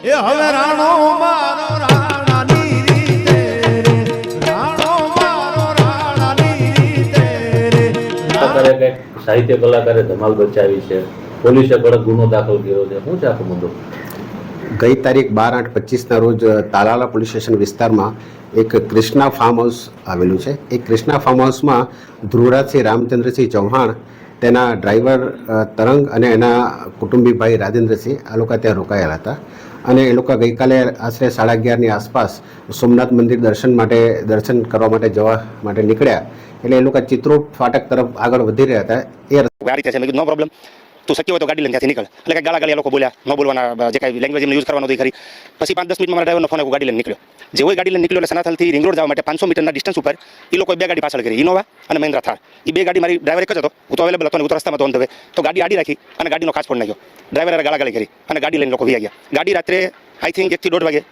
એ હવે રાણો મારો રાણાની રીતે રે, રાણો મારો રાણાની રીતે રે. કલાકારે કંઈક સાહિત્ય કલાકારે ધમાલ બચાવી છે, પોલીસે કડક ગુનો દાખલ કર્યો છે, શું છે આખો મુદ્દો? ગઈ તારીખ 12/8/25ના રોજ તાલાલા પોલીસ સ્ટેશન વિસ્તારમાં એક કૃષ્ણા ફાર્મ હાઉસ આવેલું છે. એ કૃષ્ણા ફાર્મ હાઉસમાં ધ્રુવરાજસિંહ રામચંદ્રસિંહ ચૌહાણ, તેના ડ્રાઈવર તરંગ અને એના કુટુંબી ભાઈ રાજેન્દ્રસિંહ આ લોકો ત્યાં રોકાયેલા હતા. અને એ લોકો ગઈકાલે આશરે 11:30ની આસપાસ સોમનાથ મંદિર દર્શન કરવા માટે જવા માટે નીકળ્યા. એટલે એ લોકો ચિત્રોડ ફાટક તરફ આગળ વધી રહ્યા હતા. એ આ રીતે છે, મેં કીધું નો પ્રોબ્લેમ, તું શક્ય હોય તો ગાડી લઈને ત્યાંથી નીકળ. એટલે કે ગાળા લોકો બોલ્યા, ન બોલવાના જે કાંઈ લેંગ્વેજ એમને યુઝ કરવાનો હતી ખરી. પછી 5-10 મિનિટમાં મારા ડ્રાઈવરનો ફોન આવ્યો, ગાડી લઈને નીકળ્યો. જેવો ગાડી લઈને નીકળ્યો એટલે સનાથલથી રિંગ રોડ જવા માટે 500 મીટરના ડિસ્ટન્સ ઉપર એ લોકોએ 2 ગાડી પાછળ કરી, ઇનોવા અને મહિન્દ્રા થાર. એ 2 ગાડી મારી ડ્રાઈવર એક જ હતો, હું તો અવેલેબલ હતો ને હું તો રસ્તામાં તો ઓન ધ વે. તો ગાડી આડી રાખી અને ગાડીનો ખાસ ફોડ નાખ્યો. ડ્રાઈવરે ગાળાગાળી કરી અને ગાડી લઈને લોકો વી ગયા. ગાડી રાત્રે આઈ થિંક 1 થી 1.5 વાગે